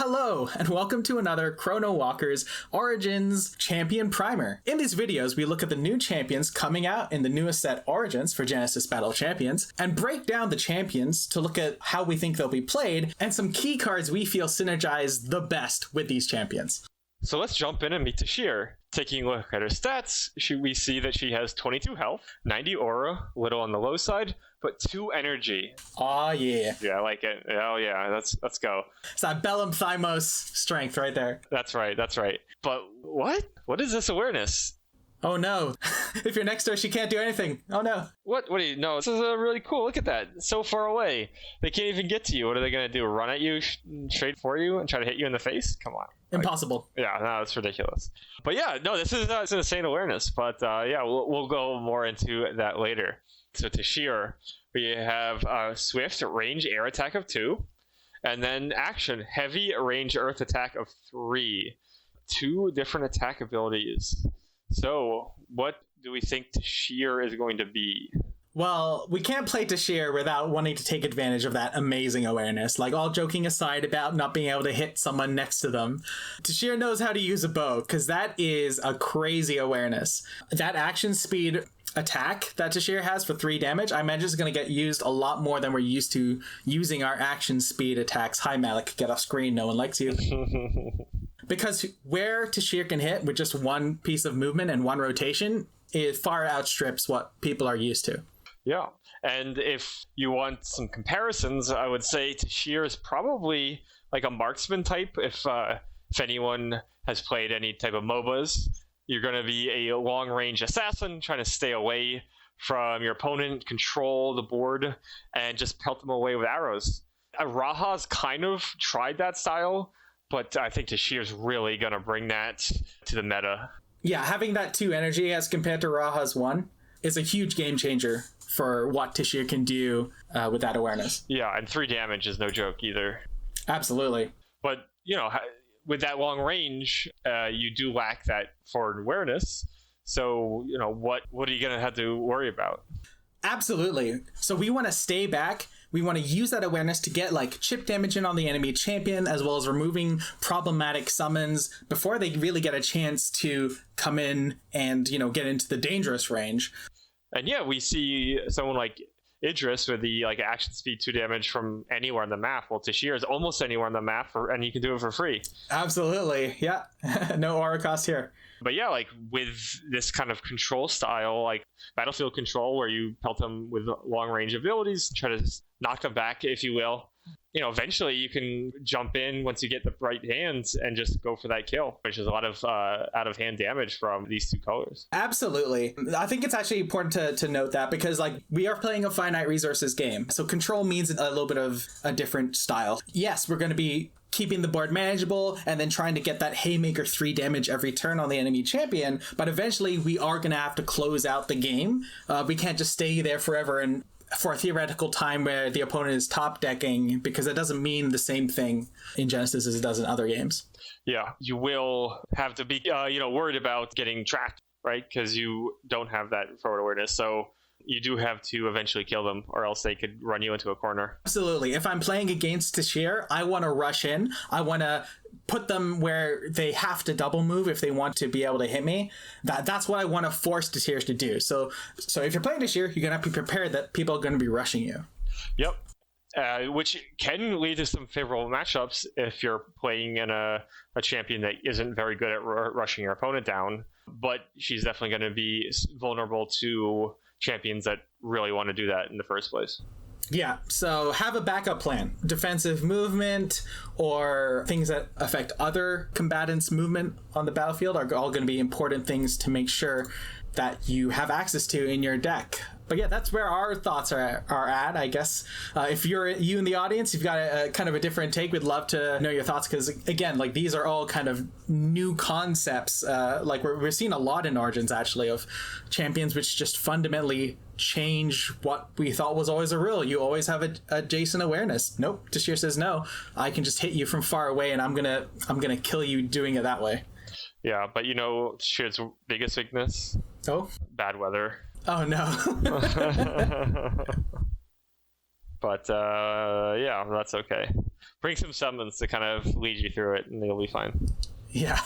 Hello, and welcome to another Chronowalkers Origins Champion Primer. In these videos, we look at the new champions coming out in the newest set Origins for Genesis Battle of Champions, and break down the champions to look at how we think they'll be played, and some key cards we feel synergize the best with these champions. So let's jump in and meet Tashir. Taking a look at her stats, we see that she has 22 health, 90 aura, little on the low side, but 2 energy. Aw, yeah. Yeah, I like it. Oh yeah, let's go. It's that Bellum Thymos strength right there. That's right. But what? What is this awareness? Oh no. If you're next to her, she can't do anything. Oh no. What do you know? This is really cool. Look at that. It's so far away. They can't even get to you. What are they going to do? Run at you straight for you and try to hit you in the face? Come on. Impossible. Yeah, no, it's ridiculous. But yeah, no, this is it's an insane awareness. But yeah, we'll go more into that later. So Tashir, we have swift range air attack of 2, and then action heavy range earth attack of 3. 2 different attack abilities. So what do we think Tashir is going to be? Well, we can't play Tashir without wanting to take advantage of that amazing awareness. Like, all joking aside about not being able to hit someone next to them, Tashir knows how to use a bow, because that is a crazy awareness. That action speed attack that Tashir has for 3 damage, I imagine is going to get used a lot more than we're used to using our action speed attacks. Hi, Malik, get off screen, no one likes you. Because where Tashir can hit with just one piece of movement and one rotation, it far outstrips what people are used to. Yeah, and if you want some comparisons, I would say Tashir is probably like a marksman type. If anyone has played any type of MOBAs, you're going to be a long-range assassin trying to stay away from your opponent, control the board, and just pelt them away with arrows. Raha's kind of tried that style, but I think Tashir's really going to bring that to the meta. Yeah, having that 2 energy as compared to Raha's 1 is a huge game changer for what Tashir can do with that awareness. Yeah, and 3 damage is no joke either. Absolutely. But, you know, with that long range, you do lack that forward awareness. So, you know, what are you going to have to worry about? Absolutely. So we want to stay back. We want to use that awareness to get like chip damage in on the enemy champion, as well as removing problematic summons before they really get a chance to come in and, you know, get into the dangerous range. And yeah, we see someone like Idris with the like action speed 2 damage from anywhere on the map. Well, Tashir is almost anywhere on the map, and you can do it for free. Absolutely. Yeah. No aura cost here. But yeah, like with this kind of control style, like battlefield control, where you pelt them with long range abilities, try to knock them back, if you will. You know, eventually you can jump in once you get the right hands and just go for that kill, which is a lot of out of hand damage from these 2 colors. Absolutely. I think it's actually important to note that, because like we are playing a finite resources game. So control means a little bit of a different style. Yes, we're going to be keeping the board manageable and then trying to get that haymaker 3 damage every turn on the enemy champion. But eventually we are going to have to close out the game. We can't just stay there forever and for a theoretical time where the opponent is top decking, because it doesn't mean the same thing in Genesis as it does in other games. Yeah, you will have to be worried about getting trapped, right? Because you don't have that forward awareness. So you do have to eventually kill them, or else they could run you into a corner. Absolutely. If I'm playing against Tashir, I want to rush in. I want to put them where they have to double move if they want to be able to hit me. That's what I want to force Tashir to do. So if you're playing Tashir, you're going to have to be prepared that people are going to be rushing you. Yep. Which can lead to some favorable matchups if you're playing in a champion that isn't very good at rushing your opponent down. But she's definitely going to be vulnerable to champions that really want to do that in the first place. Yeah, so have a backup plan. Defensive movement or things that affect other combatants' movement on the battlefield are all going to be important things to make sure that you have access to in your deck. But yeah, that's where our thoughts are at, I guess. If you in the audience, you've got a kind of a different take, we'd love to know your thoughts, because again, like these are all kind of new concepts. Like we're seeing a lot in Origins actually of champions which just fundamentally change what we thought was always a rule. You always have a Jason awareness. Nope, Tashir says no. I can just hit you from far away, and I'm gonna kill you doing it that way. Yeah, but you know Tashir's biggest weakness? Oh, bad weather. Oh no. But yeah, that's okay. Bring some summons to kind of lead you through it, and you'll be fine. Yeah.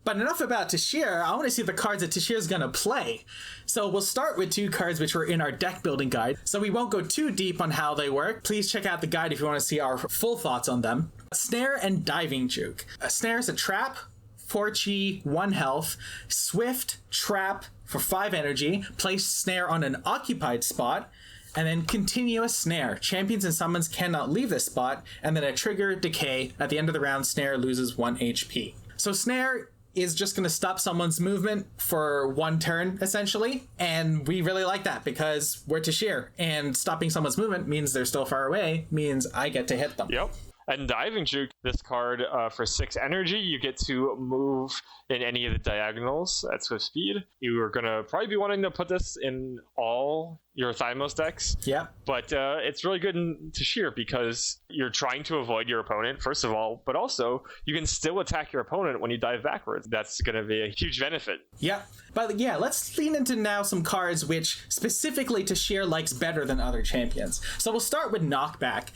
But enough about Tashir. I want to see the cards that Tashir's going to play. So we'll start with 2 cards which were in our deck building guide. So we won't go too deep on how they work. Please check out the guide if you want to see our full thoughts on them. Snare and Diving Juke. A snare is a trap, 4 chi, 1 health, swift trap for 5 energy, place snare on an occupied spot, and then continuous snare. Champions and summons cannot leave this spot, and then a trigger decay. At the end of the round, snare loses 1 HP. So snare is just going to stop someone's movement for 1 turn, essentially. And we really like that because we're Tashir, and stopping someone's movement means they're still far away, means I get to hit them. Yep. And Diving Juke, this card, for 6 energy, you get to move in any of the diagonals at swift speed. You are going to probably be wanting to put this in all your Thymos decks. Yeah. But it's really good in Tashir because you're trying to avoid your opponent, first of all, but also you can still attack your opponent when you dive backwards. That's going to be a huge benefit. Yeah. But yeah, let's lean into now some cards which specifically Tashir likes better than other champions. So we'll start with Knockback.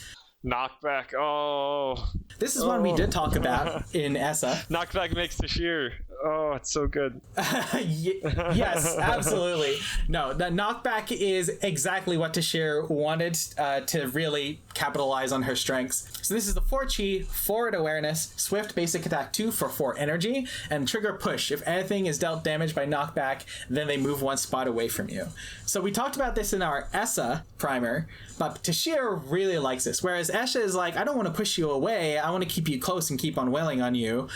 Knockback, oh. This is one we did talk about in ESA. Knockback makes Tashir. Oh, it's so good. Yes, absolutely. No, the Knockback is exactly what Tashir wanted to really capitalize on her strengths. So this is the 4 chi, forward awareness, swift basic attack 2 for 4 energy, and trigger push. If anything is dealt damage by Knockback, then they move 1 spot away from you. So we talked about this in our ESA primer, but Tashir really likes this. Whereas Esha is like, I don't want to push you away, I want to keep you close and keep on wailing on you.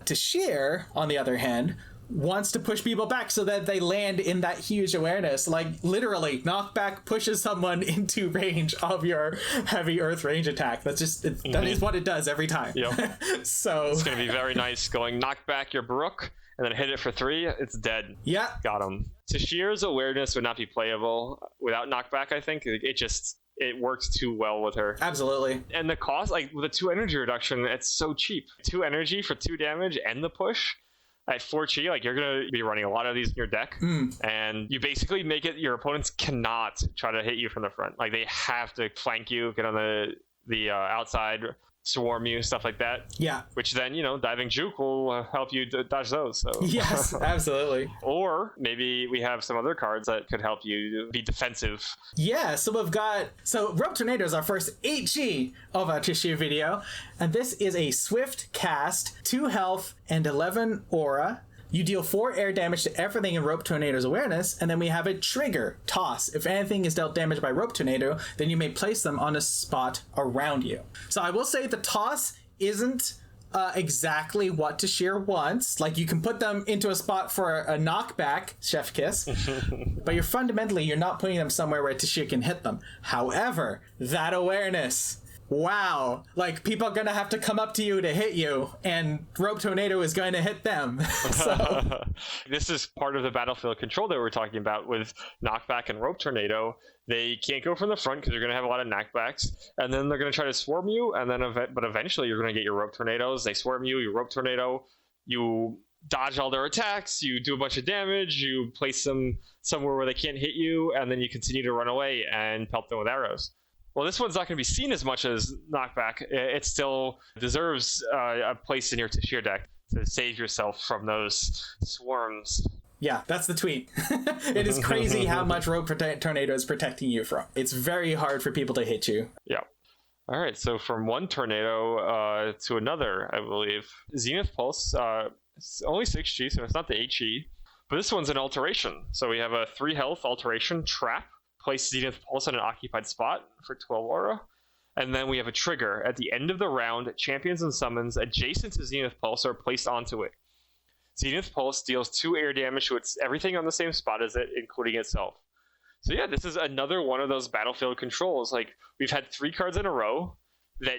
Tashir, on the other hand, wants to push people back so that they land in that huge awareness. Like, literally, Knockback pushes someone into range of your heavy earth range attack. That's just, that is what it does every time. Yep. So it's going to be very nice going Knockback your Brook and then hit it for 3. It's dead. Yeah. Got him. Tashir's awareness would not be playable without Knockback, I think. It works too well with her. Absolutely. And the cost, like with a 2 energy reduction, it's so cheap. 2 energy for 2 damage and the push at 4 chi, like you're going to be running a lot of these in your deck. And you basically make it, your opponents cannot try to hit you from the front. Like they have to flank you, get on the outside, swarm you, stuff like that. Yeah. Which then, Diving Juke will help you dodge those. So. Yes, absolutely. Or maybe we have some other cards that could help you be defensive. Yeah, so we've got... So Rope Tornado is our first 8G of a Tashir video. And this is a swift cast, 2 health, and 11 aura. You deal 4 air damage to everything in Rope Tornado's awareness, and then we have a trigger, toss. If anything is dealt damage by Rope Tornado, then you may place them on a spot around you. So I will say the toss isn't exactly what Tashir wants. Like, you can put them into a spot for a knockback, Chef Kiss, but you're not putting them somewhere where Tashir can hit them. However, that awareness... Wow, like people are gonna have to come up to you to hit you, and Rope Tornado is going to hit them. So this is part of the battlefield control that we're talking about with Knockback and Rope Tornado. They can't go from the front because they're gonna have a lot of knockbacks, and then they're gonna try to swarm you, and then but eventually you're gonna get your Rope Tornadoes. They swarm you, your Rope Tornado, you dodge all their attacks, you do a bunch of damage, you place them somewhere where they can't hit you, and then you continue to run away and pelt them with arrows. Well, this one's not going to be seen as much as Knockback. It still deserves a place in your Tashir deck to save yourself from those swarms. Yeah, that's the tweet. It is crazy how much Rope Tornado is protecting you from. It's very hard for people to hit you. Yeah. All right, so from one tornado to another, I believe. Zenith Pulse, it's only 6G, so it's not the 8G. But this one's an alteration. So we have a 3 health alteration, Trap. Place Zenith Pulse on an occupied spot for 12 aura. And then we have a trigger. At the end of the round, champions and summons adjacent to Zenith Pulse are placed onto it. Zenith Pulse deals 2 air damage to everything on the same spot as it, including itself. So yeah, this is another one of those battlefield controls. Like, we've had 3 cards in a row that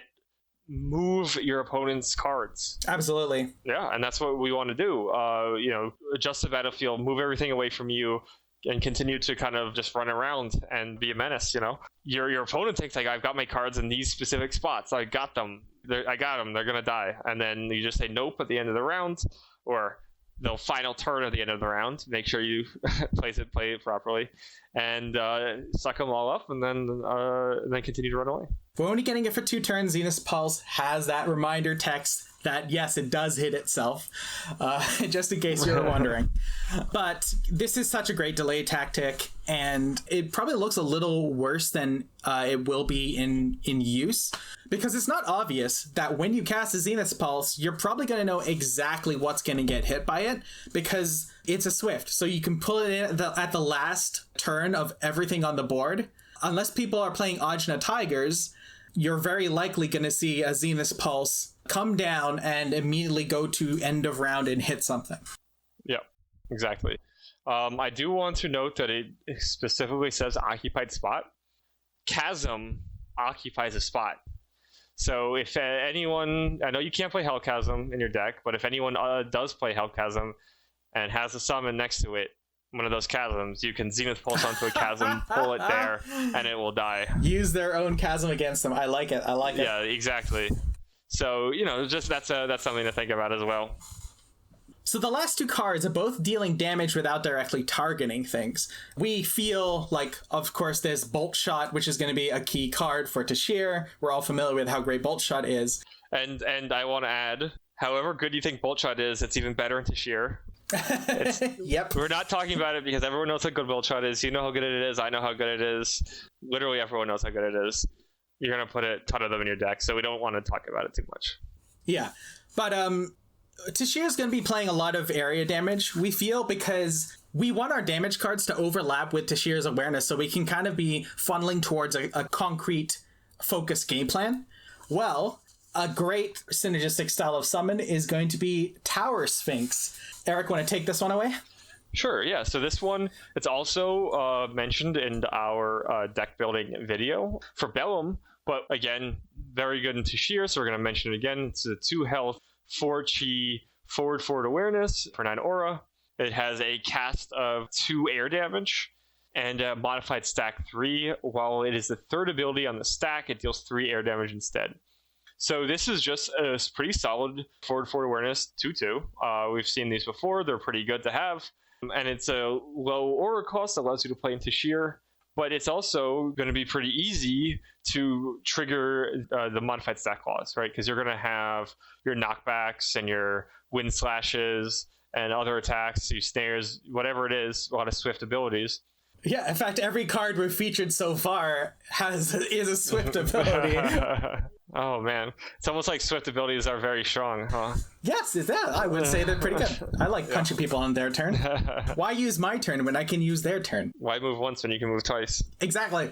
move your opponent's cards. Absolutely. Yeah, and that's what we want to do. Adjust the battlefield, move everything away from you, and continue to kind of just run around and be a menace, Your opponent thinks, like, I've got my cards in these specific spots. I got them. They're going to die. And then you just say nope at the end of the round, or the final turn at the end of the round. Make sure you play it properly, and suck them all up, and then continue to run away. We're only getting it for 2 turns. Zenith's Pulse has that reminder text that, yes, it does hit itself, just in case you were wondering. But this is such a great delay tactic, and it probably looks a little worse than it will be in use, because it's not obvious that when you cast a Zenith's Pulse, you're probably going to know exactly what's going to get hit by it, because it's a Swift. So you can pull it in at the last turn of everything on the board. Unless people are playing Ajna Tigers, you're very likely going to see a Zenith's Pulse come down and immediately go to end of round and hit something. Yeah, exactly. I do want to note that it specifically says occupied spot. Chasm occupies a spot. So if anyone, I know you can't play Hellchasm in your deck, but if anyone does play Hellchasm and has a summon next to it, one of those chasms, you can Zenith Pulse onto a chasm, pull it there, and it will die. Use their own chasm against them. I like it. Yeah, exactly. So, just that's something to think about as well. So the last 2 cards are both dealing damage without directly targeting things. We feel like, of course, there's Bolt Shot, which is going to be a key card for Tashir. We're all familiar with how great Bolt Shot is. And I want to add, however good you think Bolt Shot is, it's even better in Tashir. Yep. We're not talking about it because everyone knows how good Bolt Shot is. You know how good it is. I know how good it is. Literally everyone knows how good it is. You're going to put a ton of them in your deck, so we don't want to talk about it too much. Yeah. But Tashir's going to be playing a lot of area damage, we feel, because we want our damage cards to overlap with Tashir's awareness so we can kind of be funneling towards a concrete, focused game plan. Well, a great synergistic style of summon is going to be Tower Sphinx. Eric, want to take this one away? Sure, yeah. So this one, it's also mentioned in our deck building video for Bellum, but again, very good in Tashir, so we're going to mention it again. It's a 2 health, 4 chi, forward awareness for 9 aura. It has a cast of 2 air damage and a modified stack 3. While it is the 3rd ability on the stack, it deals 3 air damage instead. So this is just a pretty solid forward awareness 2/2. We've seen these before. They're pretty good to have. And it's a low aura cost that allows you to play into Tashir. But it's also going to be pretty easy to trigger the modified stack clause, right? Because you're going to have your knockbacks and your wind slashes and other attacks, your snares, whatever it is, a lot of Swift abilities. Yeah, in fact, every card we've featured so far is a Swift ability. Oh, man. It's almost like Swift abilities are very strong, huh? Yes, is that? I would say they're pretty good. I like punching people on their turn. Why use my turn when I can use their turn? Why move once when you can move twice? Exactly.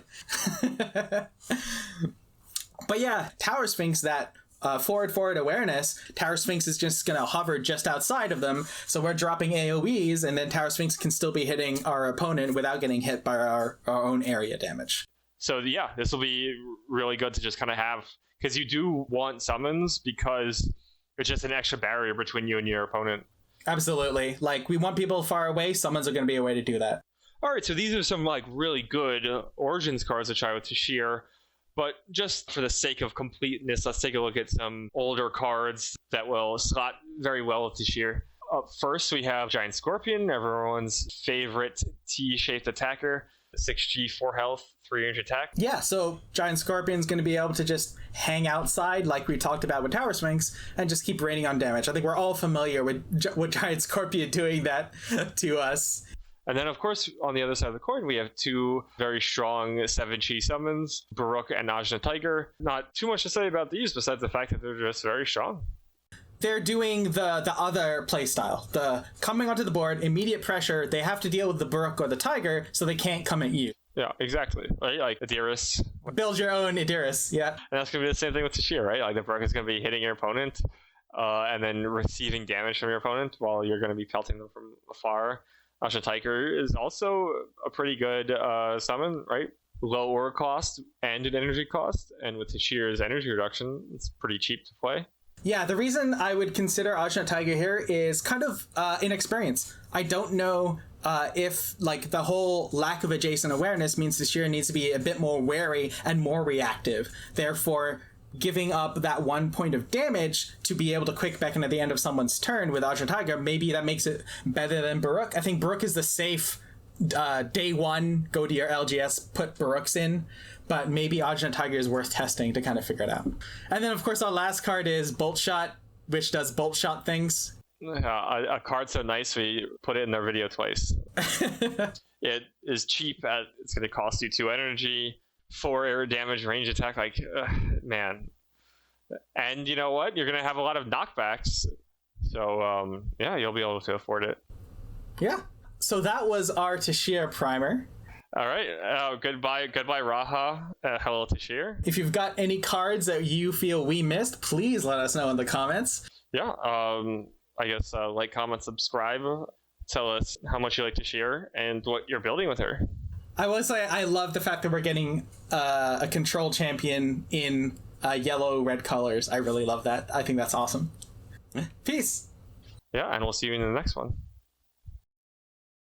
But yeah, Tower Sphinx, that forward awareness, Tower Sphinx is just going to hover just outside of them, so we're dropping AoEs, and then Tower Sphinx can still be hitting our opponent without getting hit by our own area damage. So yeah, this will be really good to just kind of have, because you do want summons, because it's just an extra barrier between you and your opponent. Absolutely. Like, we want people far away, summons are going to be a way to do that. All right, so these are some like really good Origins cards to try with Tashir. But just for the sake of completeness, let's take a look at some older cards that will slot very well with Tashir. Up first, we have Giant Scorpion, everyone's favorite T-shaped attacker. 6G, 4 health, 3 range attack. Yeah, so Giant Scorpion's going to be able to just hang outside, like we talked about with Tower Sphinx, and just keep raining on damage. I think we're all familiar with Giant Scorpion doing that to us. And then, of course, on the other side of the coin, we have 2 very strong 7Chi summons, Baruch and Ajna Tiger. Not too much to say about these, besides the fact that they're just very strong. They're doing the other playstyle. The coming onto the board, immediate pressure, they have to deal with the Baruch or the Tiger, so they can't come at you. Yeah, exactly. Right? Like Adiris. Build your own Adiris, yeah. And that's going to be the same thing with Tashir, right? Like the Baruch is going to be hitting your opponent, and then receiving damage from your opponent while you're going to be pelting them from afar. Ajna Tiger is also a pretty good summon, right? Low aura cost and an energy cost, and with Tashir's energy reduction, it's pretty cheap to play. Yeah, the reason I would consider Ajna Tiger here is kind of inexperience. I don't know if like the whole lack of adjacent awareness means Tashir needs to be a bit more wary and more reactive. Therefore, giving up that 1 point of damage to be able to quick beckon at the end of someone's turn with Ajahn Tiger, maybe that makes it better than Baruch. I think Baruch is the safe day one, go to your LGS, put Baruchs in, but maybe Ajahn Tiger is worth testing to kind of figure it out. And then, of course, our last card is Bolt Shot, which does bolt shot things. A card so nice we put it in their video twice. It is cheap. It's going to cost you 2 energy, 4 air damage, range attack. Like, man. And you know what? You're going to have a lot of knockbacks. So, yeah, you'll be able to afford it. Yeah. So that was our Tashir primer. All right. Goodbye, Raha. Hello, Tashir. If you've got any cards that you feel we missed, please let us know in the comments. Yeah. I guess like, comment, subscribe. Tell us how much you like Tashir and what you're building with her. I will say I love the fact that we're getting a control champion in yellow-red colors. I really love that. I think that's awesome. Peace. Yeah, and we'll see you in the next one.